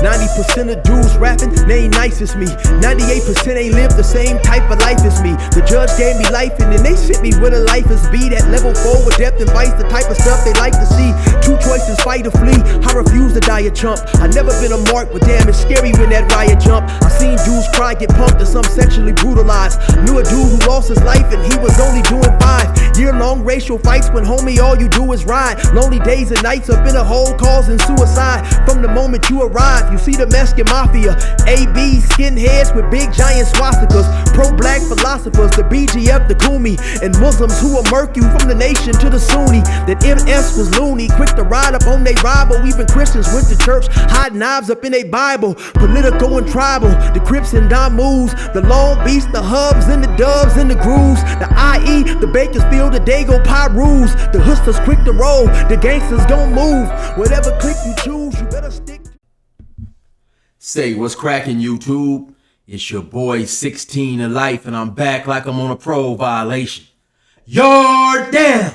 90% of dudes rapping, they ain't nice as me. 98% ain't live the same type of life as me. The judge gave me life and then they sent me where the life is be. That level 4 with depth and vice, the type of stuff they like to see. Two choices, fight or flee. I refuse to die a chump. I never been a mark, but damn, it's scary when that riot jump. I seen dudes cry, get punked, or some sexually brutalized. Knew a dude who lost his life and he was only doing 5 year-long racial fights when homie all you do is ride. Lonely days and nights up in a hole causing suicide. From the moment you arrive, you see the Mexican mafia. AB skinheads with big giant swastikas. Pro-black philosophers, the BGF, the Kumi, and Muslims who will murk you from the nation to the Sunni. That MS was loony, quick to ride up on they rival. Even Christians went to church, hide knives up in they Bible. Political and tribal, the Crips and Damus, the Long Beach, the Hubs and the Dubs and the Grooves, the IE, the Bakersfield, the Dago Pyrus, the hustlers quick to roll, the gangsters gon' move. Whatever click you choose, you better stick. Say what's cracking, YouTube? It's your boy 16 to life, and I'm back like I'm on a pro violation. Yard down!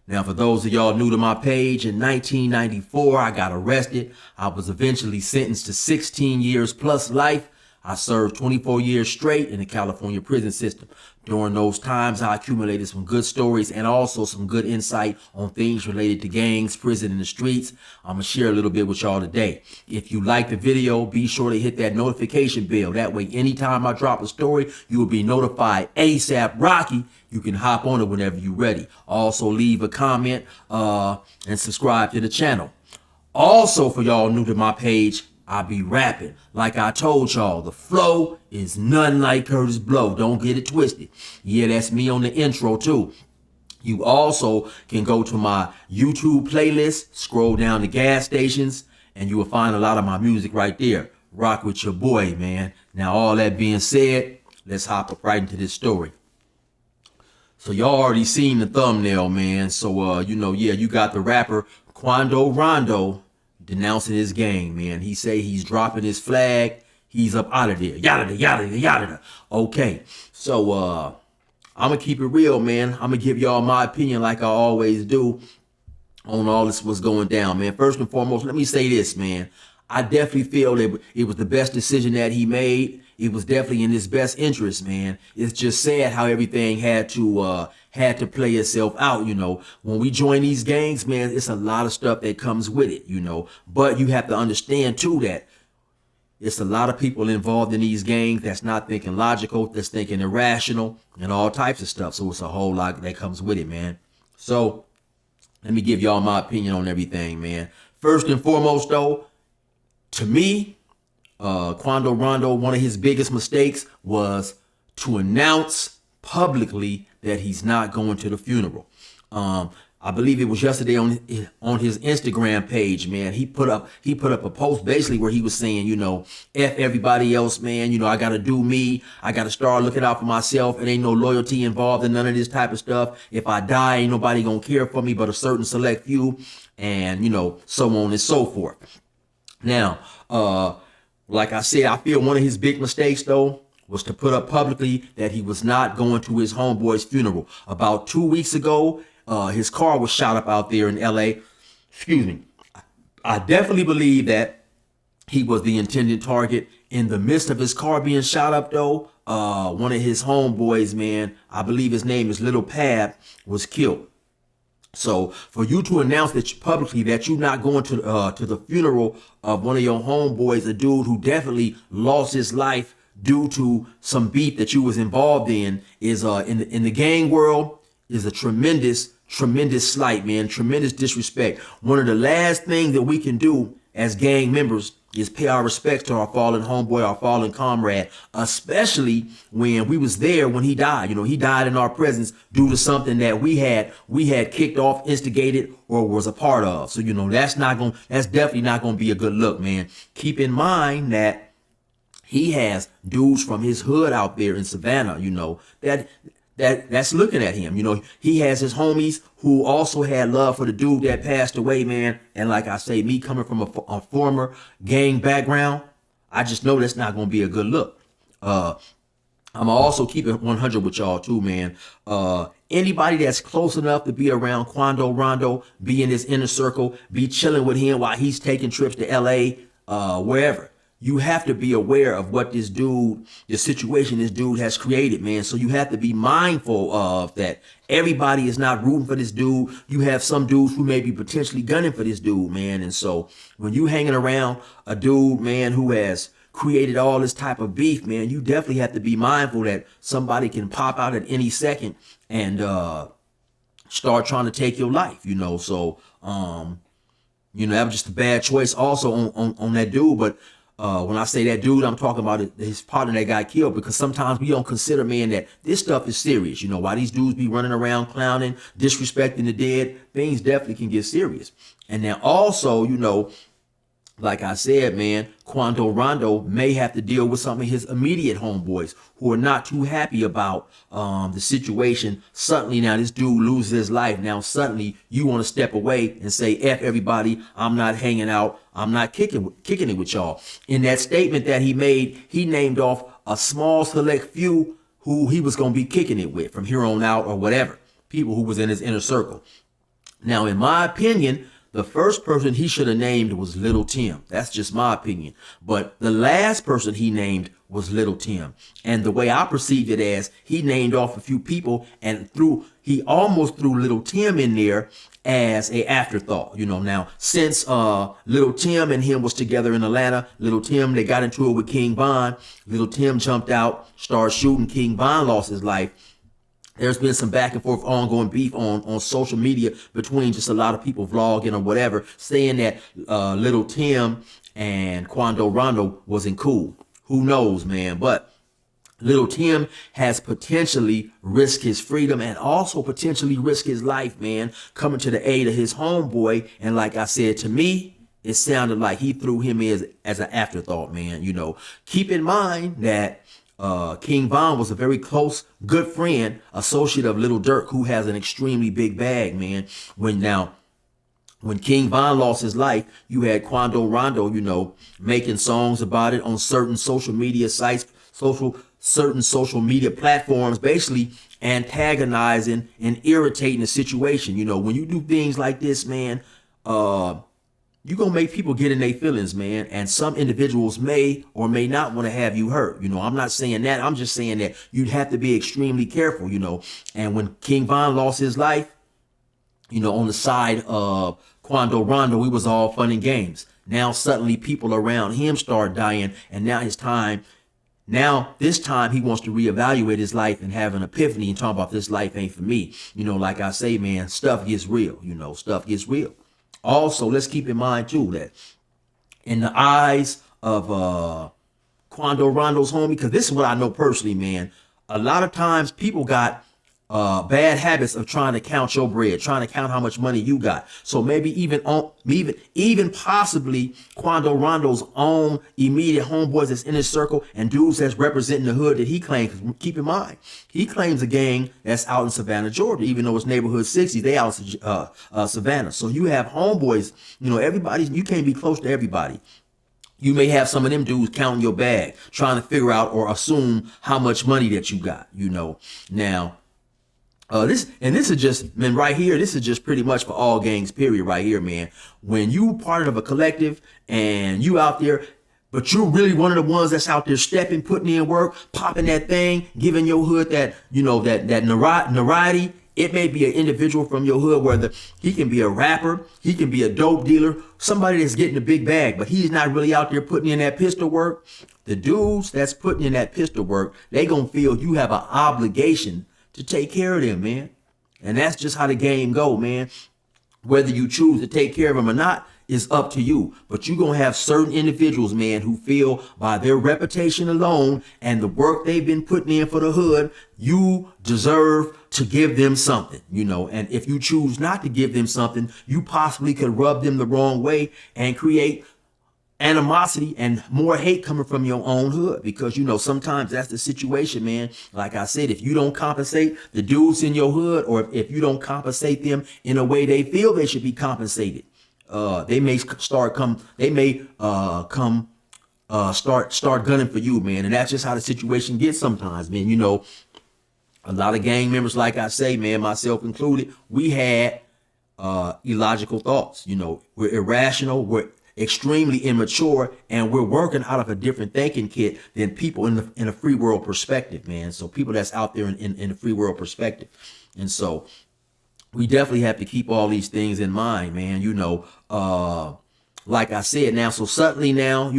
Now, for those of y'all new to my page, in 1994, I got arrested. I was eventually sentenced to 16 years plus life. I served 24 years straight in the California prison system. During those times, I accumulated some good stories and also some good insight on things related to gangs, prison, and the streets. I'm going to share a little bit with y'all today. If you like the video, be sure to hit that notification bell. That way, anytime I drop a story, you will be notified ASAP Rocky. You can hop on it whenever you're ready. Also, leave a comment and subscribe to the channel. Also, for y'all new to my page, I be rapping. Like I told y'all, the flow is nothing like Curtis Blow. Don't get it twisted. Yeah, that's me on the intro too. You also can go to my YouTube playlist, scroll down to gas stations, and you will find a lot of my music right there. Rock with your boy, man. Now, all that being said, let's hop up right into this story. So y'all already seen the thumbnail, man. So, you got the rapper Quando Rondo denouncing his gang, man. He say he's dropping his flag. He's up out of there. Yada, yada, yada. Okay, so I'm going to keep it real, man. I'm going to give y'all my opinion like I always do on all this what's going down, man. First and foremost, let me say this, man. I definitely feel that it was the best decision that he made. It was definitely in his best interest, man. It's just sad how everything had to play itself out, you know. When we join these gangs, man, it's a lot of stuff that comes with it, you know. But you have to understand, too, that it's a lot of people involved in these gangs that's not thinking logical, that's thinking irrational, and all types of stuff. So it's a whole lot that comes with it, man. So let me give y'all my opinion on everything, man. First and foremost, though, to me, Quando Rondo, one of his biggest mistakes was to announce publicly that he's not going to the funeral. I believe it was yesterday on his Instagram page, man. He put up a post basically where he was saying, you know, F everybody else, man. You know, I got to do me. I got to start looking out for myself. It ain't no loyalty involved in none of this type of stuff. If I die, ain't nobody going to care for me but a certain select few, and, you know, so on and so forth. Now, like I said, I feel one of his big mistakes, though, was to put up publicly that he was not going to his homeboy's funeral. About 2 weeks ago, his car was shot up out there in LA. Excuse me. I definitely believe that he was the intended target. In the midst of his car being shot up, though, one of his homeboys, man, I believe his name is Little Pab, was killed. So for you to announce that publicly that you're not going to the funeral of one of your homeboys, a dude who definitely lost his life due to some beef that you was involved in, is in the gang world, is a tremendous slight, man. Tremendous disrespect. One of the last things that we can do as gang members is pay our respects to our fallen homeboy, our fallen comrade, especially when we was there when he died. You know, he died in our presence due to something that we had kicked off, instigated, or was a part of. So, you know, that's definitely not gonna be a good look, man. Keep in mind that he has dudes from his hood out there in Savannah, you know, that's looking at him. You know, he has his homies who also had love for the dude that passed away, man. And like I say, me coming from a former gang background, I just know that's not going to be a good look. I'm also keep it 100 with y'all too, man. Anybody that's close enough to be around Quando Rondo, be in his inner circle, be chilling with him while he's taking trips to LA, wherever. You have to be aware of what this dude, the situation this dude has created, man. So you have to be mindful of that. Everybody is not rooting for this dude. You have some dudes who may be potentially gunning for this dude, man. And so when you hanging around a dude, man, who has created all this type of beef, man, you definitely have to be mindful that somebody can pop out at any second and start trying to take your life, you know. So that was just a bad choice also on that dude. But when I say that dude, I'm talking about his partner that got killed, because sometimes we don't consider, man, that this stuff is serious. You know, why these dudes be running around clowning, disrespecting the dead, things definitely can get serious. And then also, you know, like I said, man, Quando Rondo may have to deal with some of his immediate homeboys who are not too happy about the situation. Suddenly now this dude loses his life. Now suddenly you want to step away and say, F everybody, I'm not hanging out, I'm not kicking it with y'all. In that statement that he made, he named off a small select few who he was going to be kicking it with from here on out, or whatever, people who was in his inner circle. Now, in my opinion, the first person he should have named was Little Tim. That's just my opinion. But the last person he named was Little Tim. And the way I perceived it as, he named off a few people and he almost threw Little Tim in there as a afterthought. You know, now since Little Tim and him was together in Atlanta, Little Tim, they got into it with King Von. Little Tim jumped out, started shooting. King Von lost his life. There's been some back and forth ongoing beef on social media between just a lot of people vlogging or whatever, saying that Little Tim and Quando Rondo wasn't cool. Who knows, man? But Little Tim has potentially risked his freedom and also potentially risked his life, man, coming to the aid of his homeboy. And like I said, to me, it sounded like he threw him in as an afterthought, man. You know, keep in mind that King Von was a very close, good friend, associate of Little Durk, who has an extremely big bag, man. When King Von lost his life, you had Quando Rondo, you know, making songs about it on certain social media sites, certain social media platforms, basically antagonizing and irritating the situation. You know, when you do things like this, man, you're going to make people get in their feelings, man. And some individuals may or may not want to have you hurt. You know, I'm not saying that. I'm just saying that you'd have to be extremely careful, you know. And when King Von lost his life, you know, on the side of Quando Rondo, we was all fun and games. Now suddenly people around him start dying. And now this time he wants to reevaluate his life and have an epiphany and talk about this life ain't for me. You know, like I say, man, stuff gets real. You know, stuff gets real. Also, let's keep in mind, too, that in the eyes of Quando Rondo's homie, because this is what I know personally, man, a lot of times people got bad habits of trying to count your bread, trying to count how much money you got. So maybe even possibly Quando Rondo's own immediate homeboys that's in his circle and dudes that's representing the hood that he claims. Keep in mind, he claims a gang that's out in Savannah, Georgia, even though it's neighborhood 60s, they out in Savannah. So you have homeboys, you know, everybody, you can't be close to everybody. You may have some of them dudes counting your bag, trying to figure out or assume how much money that you got, you know. Now, this is just, man, right here, this is just pretty much for all gangs, period, right here, man. When you part of a collective and you out there, but you're really one of the ones that's out there stepping, putting in work, popping that thing, giving your hood that, you know, that notoriety. It may be an individual from your hood, whether he can be a rapper, he can be a dope dealer, somebody that's getting a big bag, but he's not really out there putting in that pistol work. The dudes that's putting in that pistol work, they gonna feel you have an obligation to take care of them, man. And that's just how the game go, man. Whether you choose to take care of them or not is up to you. But you're going to have certain individuals, man, who feel by their reputation alone and the work they've been putting in for the hood, you deserve to give them something, you know. And if you choose not to give them something, you possibly could rub them the wrong way and create animosity and more hate coming from your own hood, because, you know, sometimes that's the situation, man. Like I said, if you don't compensate the dudes in your hood, or if you don't compensate them in a way they feel they should be compensated, they may start gunning for you, man. And that's just how the situation gets sometimes, man. You know, a lot of gang members, like I say, man, myself included, we had illogical thoughts. You know, we're irrational, we're extremely immature, and we're working out of a different thinking kit than people in a free world perspective, man. So people that's out there in a free world perspective. And so we definitely have to keep all these things in mind, man. Like I said, now, so suddenly now,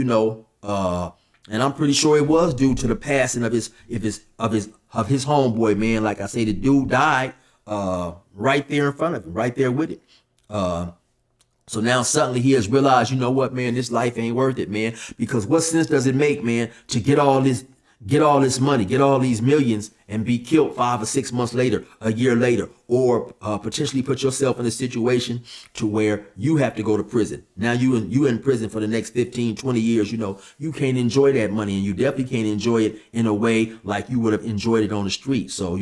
and I'm pretty sure it was due to the passing of his homeboy, man. Like I say, the dude died right there in front of him, right there with it. So now suddenly he has realized, you know what, man, this life ain't worth it, man. Because what sense does it make, man, to get all this money, get all these millions, and be killed 5 or 6 months later, a year later, or potentially put yourself in a situation to where you have to go to prison. Now you in prison for the next 15, 20 years. You can't enjoy that money, and you definitely can't enjoy it in a way like you would have enjoyed it on the street. So,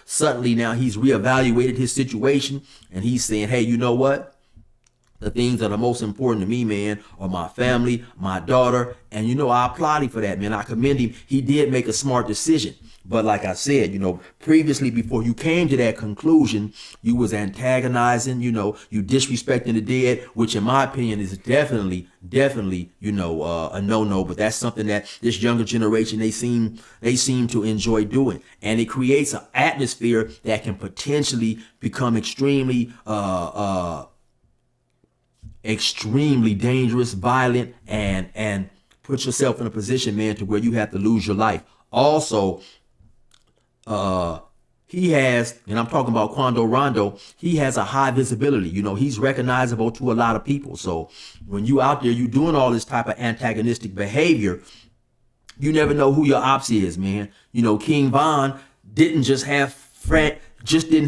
suddenly now he's reevaluated his situation, and he's saying, hey, you know what? The things that are most important to me, man, are my family, my daughter. And, I applaud him for that, man. I commend him. He did make a smart decision. But like I said, previously, before you came to that conclusion, you was antagonizing, you disrespecting the dead, which in my opinion is definitely, a no-no. But that's something that this younger generation, they seem to enjoy doing. And it creates an atmosphere that can potentially become extremely dangerous, violent, and put yourself in a position, man, to where you have to lose your life. Also, he has, and I'm talking about Quando Rondo, he has a high visibility. He's recognizable to a lot of people. So when you out there, you doing all this type of antagonistic behavior, you never know who your ops is, man. King Von didn't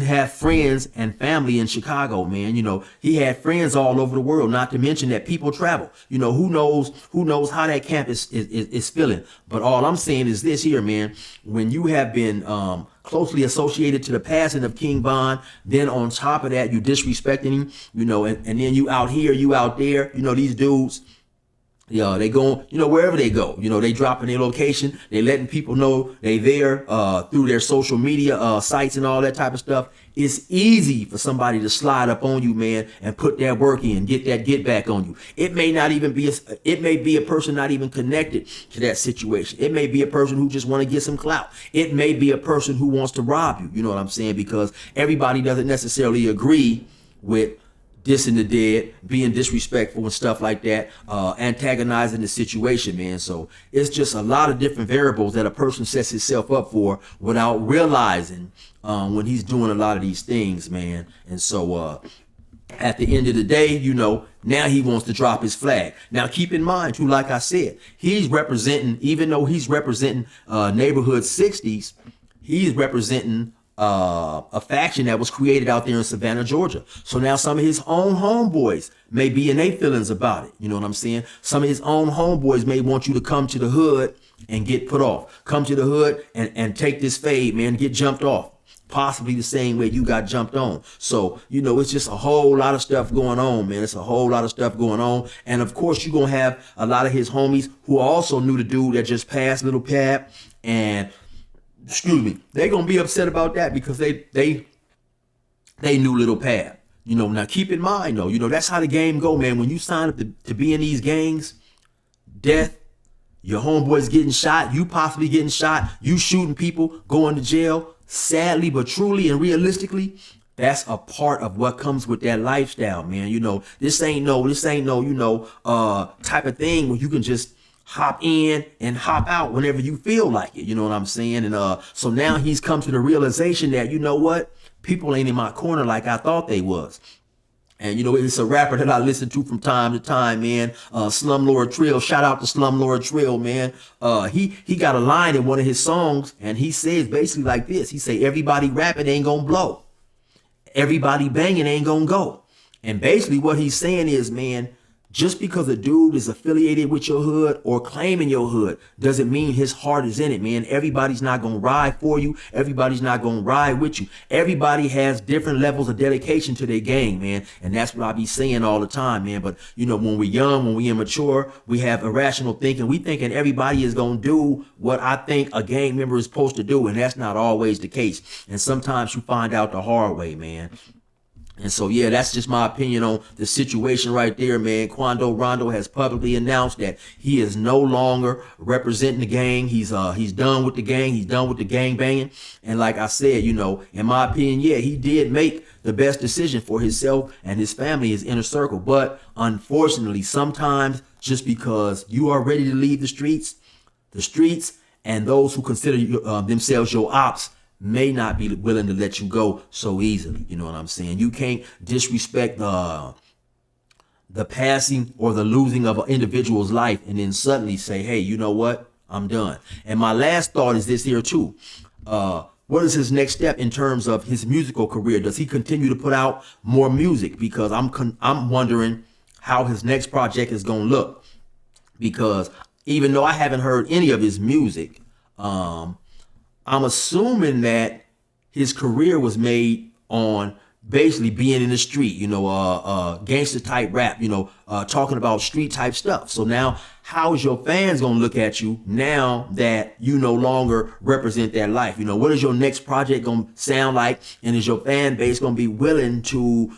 have friends and family in Chicago, man. He had friends all over the world, not to mention that people travel. Who knows how that campus is feeling. But all I'm saying is this here, man. When you have been closely associated to the passing of King Von, then on top of that, you disrespecting him, and then you out here, you out there, these dudes, they go, wherever they go, they dropping their location, they letting people know they there through their social media sites and all that type of stuff. It's easy for somebody to slide up on you, man, and put that work in, get back on you. It may be a person not even connected to that situation. It may be a person who just want to get some clout. It may be a person who wants to rob you. You know what I'm saying? Because everybody doesn't necessarily agree with dissing the dead, being disrespectful and stuff like that, antagonizing the situation, man. So it's just a lot of different variables that a person sets himself up for without realizing when he's doing a lot of these things, man. And so at the end of the day, now he wants to drop his flag. Now keep in mind too, like I said, even though he's representing neighborhood 60s, he's representing a faction that was created out there in Savannah, Georgia. So now some of his own homeboys may be in their feelings about it. You know what I'm saying? Some of his own homeboys may want you to come to the hood and get put off. Come to the hood and take this fade, man, get jumped off. Possibly the same way you got jumped on. So, it's just a whole lot of stuff going on, man. It's a whole lot of stuff going on. And of course, you're going to have a lot of his homies who also knew the dude that just passed, Little Pab, and they're going to be upset about that because they knew Little Pab. Now keep in mind though, that's how the game go, man. When you sign up to be in these gangs, death, your homeboys getting shot, you possibly getting shot, you shooting people, going to jail, sadly but truly and realistically, that's a part of what comes with that lifestyle, man. This ain't no type of thing where you can just hop in and hop out whenever you feel like it. You know what I'm saying? And so now he's come to the realization that, people ain't in my corner like I thought they was. And it's a rapper that I listen to from time to time, man. Slumlord Trill. Shout out to Slumlord Trill, man. He got a line in one of his songs, and he says basically like this. He say, everybody rapping ain't gonna blow. Everybody banging ain't gonna go. And basically what he's saying is, man, just because a dude is affiliated with your hood or claiming your hood doesn't mean his heart is in it, man. Everybody's not going to ride for you. Everybody's not going to ride with you. Everybody has different levels of dedication to their gang, man. And that's what I be saying all the time, man. But, when we're young, when we're immature, we have irrational thinking. We thinking everybody is going to do what I think a gang member is supposed to do. And that's not always the case. And sometimes you find out the hard way, man. And so, yeah, that's just my opinion on the situation right there, man. Quando Rondo has publicly announced that he is no longer representing the gang. He's done with the gang. He's done with the gang banging. And like I said, you know, in my opinion, yeah, he did make the best decision for himself and his family, his inner circle. But unfortunately, sometimes just because you are ready to leave the streets and those who consider themselves your ops may not be willing to let you go so easily. You know what I'm saying? You can't disrespect the passing or the losing of an individual's life and then suddenly say, hey, you know what? I'm done. And my last thought is this here too. What is his next step in terms of his musical career? Does he continue to put out more music? Because I'm wondering how his next project is going to look. Because even though I haven't heard any of his music, I'm assuming that his career was made on basically being in the street, you know, gangster type rap, you know, talking about street type stuff. So now how is your fans going to look at you now that you no longer represent that life? You know, what is your next project going to sound like? And is your fan base going to be willing to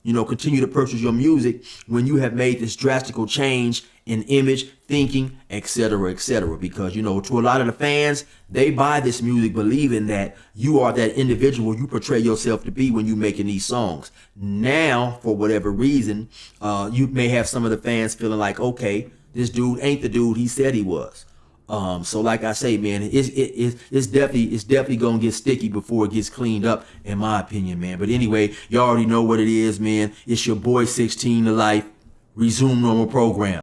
you know, continue to purchase your music when you have made this drastic change in image, thinking, etc., etc.? Because, you know, to a lot of the fans, they buy this music believing that you are that individual you portray yourself to be when you're making these songs. Now, for whatever reason, you may have some of the fans feeling like, okay, this dude ain't the dude he said he was. So like I say, man, it's definitely gonna get sticky before it gets cleaned up, in my opinion, man. But anyway, you already know what it is, man. It's your boy 16 to life. Resume normal program.